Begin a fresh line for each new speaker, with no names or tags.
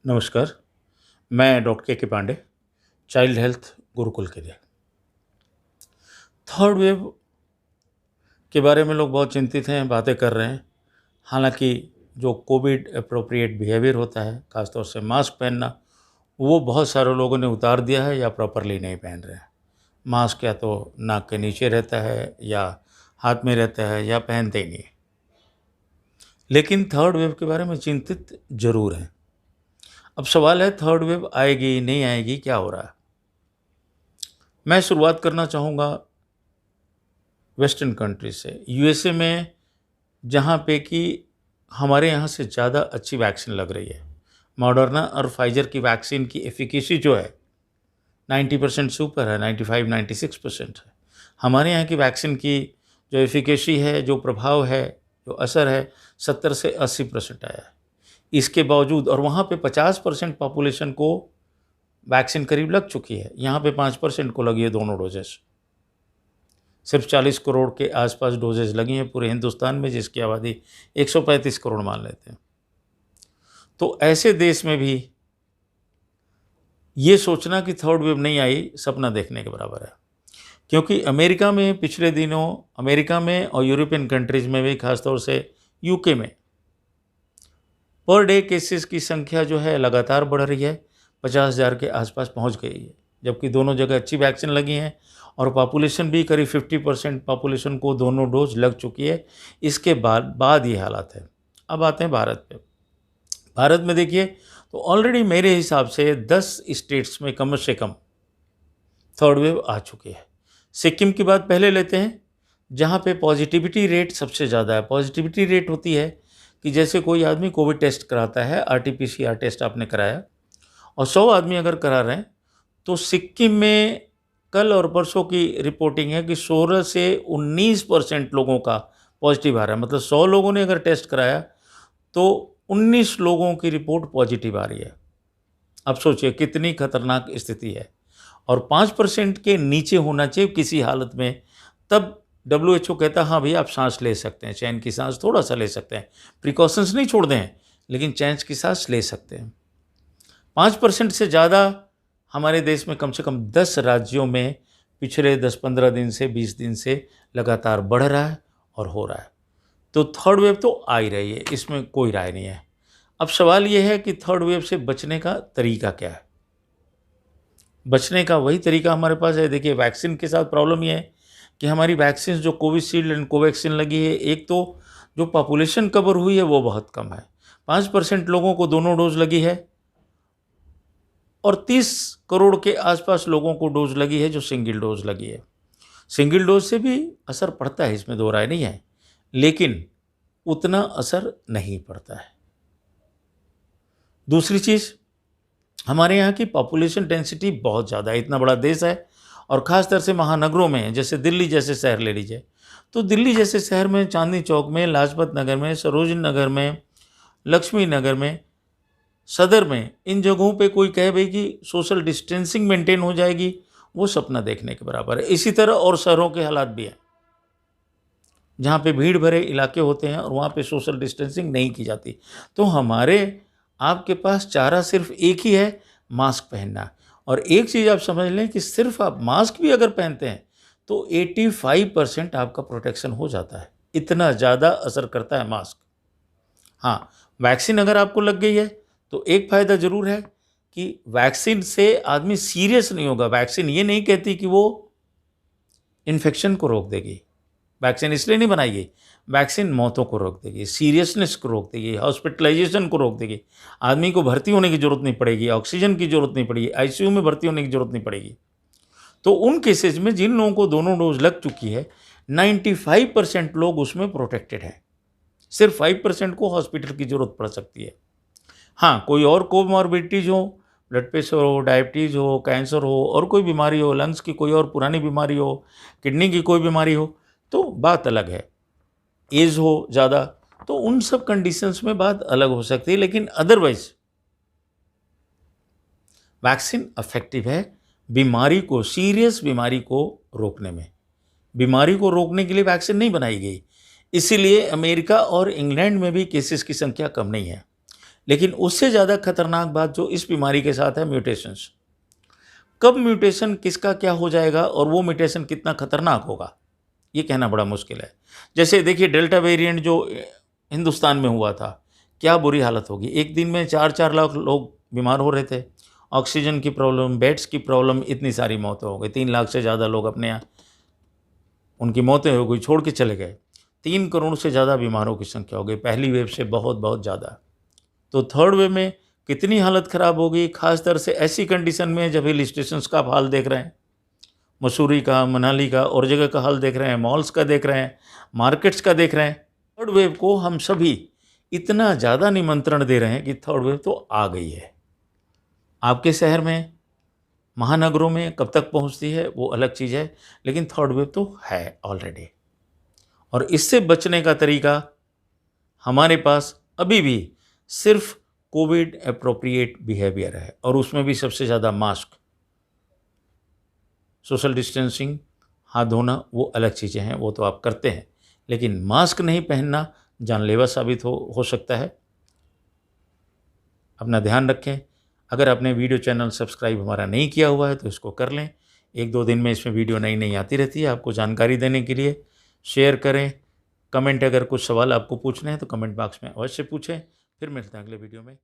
नमस्कार, मैं डॉक्टर के पांडे, चाइल्ड हेल्थ गुरुकुल के लिए। थर्ड वेव के बारे में लोग बहुत चिंतित हैं, बातें कर रहे हैं। हालांकि जो कोविड एप्रोप्रिएट बिहेवियर होता है, खासतौर से मास्क पहनना, वो बहुत सारे लोगों ने उतार दिया है या प्रॉपरली नहीं पहन रहे हैं। मास्क या तो नाक के नीचे रहता है या हाथ में रहता है या पहनते ही नहीं। लेकिन थर्ड वेव के बारे में चिंतित जरूर हैं। अब सवाल है, थर्ड वेव आएगी नहीं आएगी, क्या हो रहा है? मैं शुरुआत करना चाहूँगा वेस्टर्न कंट्री से, यूएसए में, जहाँ पे कि हमारे यहाँ से ज़्यादा अच्छी वैक्सीन लग रही है। मॉडर्ना और फाइजर की वैक्सीन की एफिकेसी जो है 90% से ऊपर है, 95-96% है। हमारे यहाँ की वैक्सीन की जो एफिकेसी है, जो प्रभाव है, जो असर है, 70 से 80% आया है। इसके बावजूद, और वहाँ पे 50% पॉपुलेशन को वैक्सीन करीब लग चुकी है, यहाँ पे 5% को लगी है दोनों डोजेस। सिर्फ 40 करोड़ के आसपास डोजेज लगी हैं पूरे हिंदुस्तान में, जिसकी आबादी 135 करोड़ मान लेते हैं। तो ऐसे देश में भी ये सोचना कि थर्ड वेव नहीं आई, सपना देखने के बराबर है। क्योंकि अमेरिका में पिछले दिनों, अमेरिका में और यूरोपियन कंट्रीज में भी, खासतौर से यूके में, पर डे केसेस की संख्या जो है लगातार बढ़ रही है, 50,000 के आसपास पहुंच गई है। जबकि दोनों जगह अच्छी वैक्सीन लगी हैं और पॉपुलेशन भी करीब 50% पॉपुलेशन को दोनों डोज लग चुकी है। इसके बाद ये हालात है। अब आते हैं भारत पे। भारत में देखिए तो ऑलरेडी मेरे हिसाब से 10 स्टेट्स में कम से कम थर्ड वेव आ चुकी है। सिक्किम की बात पहले लेते हैं, जहाँ पे पॉजिटिविटी रेट सबसे ज़्यादा है। पॉजिटिविटी रेट होती है कि जैसे कोई आदमी कोविड टेस्ट कराता है, RT-PCR टेस्ट आपने कराया, और 100 आदमी अगर करा रहे हैं, तो सिक्किम में कल और परसों की रिपोर्टिंग है कि 16 से 19% लोगों का पॉजिटिव आ रहा है। मतलब 100 लोगों ने अगर टेस्ट कराया तो 19 लोगों की रिपोर्ट पॉजिटिव आ रही है। अब सोचिए कितनी खतरनाक स्थिति है। और 5% के नीचे होना चाहिए किसी हालत में, तब WHO कहता हाँ भाई आप सांस ले सकते हैं, चैन की सांस थोड़ा सा ले सकते हैं, प्रिकॉशंस नहीं छोड़ दें, लेकिन चैन की सांस ले सकते हैं। 5% से ज़्यादा हमारे देश में कम से कम 10 राज्यों में पिछले 10-15 दिन से 20 दिन से लगातार बढ़ रहा है और हो रहा है। तो थर्ड वेव तो आ ही रही है, इसमें कोई राय नहीं है। अब सवाल ये है कि थर्ड वेव से बचने का तरीका क्या है? बचने का वही तरीका हमारे पास है। देखिए, वैक्सीन के साथ प्रॉब्लम ये है कि हमारी वैक्सीन जो कोविशील्ड एंड कोवैक्सीन लगी है, एक तो जो पॉपुलेशन कवर हुई है वो बहुत कम है। 5% लोगों को दोनों डोज लगी है और 30 करोड़ के आसपास लोगों को डोज लगी है जो सिंगल डोज लगी है। सिंगल डोज से भी असर पड़ता है, इसमें दो राय नहीं है, लेकिन उतना असर नहीं पड़ता है। दूसरी चीज़, हमारे यहाँ की पॉपुलेशन डेंसिटी बहुत ज़्यादा है। इतना बड़ा देश है और ख़ासतौर से महानगरों में, जैसे दिल्ली जैसे शहर ले लीजिए, तो दिल्ली जैसे शहर में चांदनी चौक में, लाजपत नगर में, सरोजनी नगर में, लक्ष्मी नगर में, सदर में, इन जगहों पे कोई कहे भाई कि सोशल डिस्टेंसिंग मेंटेन हो जाएगी, वो सपना देखने के बराबर है। इसी तरह और शहरों के हालात भी हैं, जहाँ पे भीड़ भरे इलाके होते हैं और वहाँ पे सोशल डिस्टेंसिंग नहीं की जाती। तो हमारे आपके पास चारा सिर्फ एक ही है, मास्क पहनना। और एक चीज़ आप समझ लें कि सिर्फ आप मास्क भी अगर पहनते हैं तो 85% आपका प्रोटेक्शन हो जाता है। इतना ज़्यादा असर करता है मास्क। हाँ, वैक्सीन अगर आपको लग गई है तो एक फ़ायदा ज़रूर है कि वैक्सीन से आदमी सीरियस नहीं होगा। वैक्सीन ये नहीं कहती कि वो इन्फेक्शन को रोक देगी, वैक्सीन इसलिए नहीं बनाई गई। वैक्सीन मौतों को रोक देगी, सीरियसनेस को रोक देगी, हॉस्पिटलाइजेशन को रोक देगी। आदमी को भर्ती होने की ज़रूरत नहीं पड़ेगी, ऑक्सीजन की ज़रूरत नहीं पड़ेगी, आईसीयू में भर्ती होने की ज़रूरत नहीं पड़ेगी। तो उन केसेज में जिन लोगों को दोनों डोज लग चुकी है, 95% लोग उसमें प्रोटेक्टेड हैं। सिर्फ 5% को हॉस्पिटल की ज़रूरत पड़ सकती है। हाँ, कोई और कोमॉर्बिडिटीज हो, ब्लड प्रेशर हो, डायबिटीज़ हो, कैंसर हो, और कोई बीमारी हो, लंग्स की कोई और पुरानी बीमारी हो, किडनी की कोई बीमारी हो, तो बात अलग है। एज हो ज़्यादा, तो उन सब कंडीशंस में बात अलग हो सकती है, लेकिन अदरवाइज वैक्सीन इफेक्टिव है बीमारी को, सीरियस बीमारी को रोकने में। बीमारी को रोकने के लिए वैक्सीन नहीं बनाई गई, इसीलिए अमेरिका और इंग्लैंड में भी केसेस की संख्या कम नहीं है। लेकिन उससे ज़्यादा खतरनाक बात जो इस बीमारी के साथ है, म्यूटेशंस। कब म्यूटेशन किसका क्या हो जाएगा और वो म्यूटेशन कितना खतरनाक होगा, ये कहना बड़ा मुश्किल है। जैसे देखिए डेल्टा वेरिएंट जो हिंदुस्तान में हुआ था, क्या बुरी हालत होगी। एक दिन में 4-4 लाख लोग बीमार हो रहे थे। ऑक्सीजन की प्रॉब्लम, बेड्स की प्रॉब्लम, इतनी सारी मौतें हो गई। 3 लाख से ज़्यादा लोग अपने यहाँ उनकी मौतें हो गई, छोड़ के चले गए। 3 करोड़ से ज़्यादा बीमारों की संख्या हो गई पहली वेव से, बहुत बहुत ज़्यादा। तो थर्ड वेव में कितनी हालत ख़राब होगी, खासतर से ऐसी कंडीशन में जब हिल स्टेशंस का आप हाल देख रहे हैं, मसूरी का, मनाली का और जगह का हाल देख रहे हैं, मॉल्स का देख रहे हैं, मार्केट्स का देख रहे हैं। थर्ड वेव को हम सभी इतना ज़्यादा निमंत्रण दे रहे हैं कि थर्ड वेव तो आ गई है। आपके शहर में, महानगरों में कब तक पहुंचती है वो अलग चीज़ है, लेकिन थर्ड वेव तो है ऑलरेडी। और इससे बचने का तरीका हमारे पास अभी भी सिर्फ कोविड एप्रोप्रिएट बिहेवियर है, और उसमें भी सबसे ज़्यादा मास्क, सोशल डिस्टेंसिंग, हाथ धोना, वो अलग चीज़ें हैं, वो तो आप करते हैं, लेकिन मास्क नहीं पहनना जानलेवा साबित हो सकता है। अपना ध्यान रखें। अगर आपने वीडियो चैनल सब्सक्राइब हमारा नहीं किया हुआ है तो इसको कर लें। 1-2 दिन में इसमें वीडियो नई नई आती रहती है आपको जानकारी देने के लिए। शेयर करें, कमेंट, अगर कुछ सवाल आपको पूछने हैं तो कमेंट बॉक्स में अवश्य पूछें। फिर मिलते हैं अगले वीडियो में।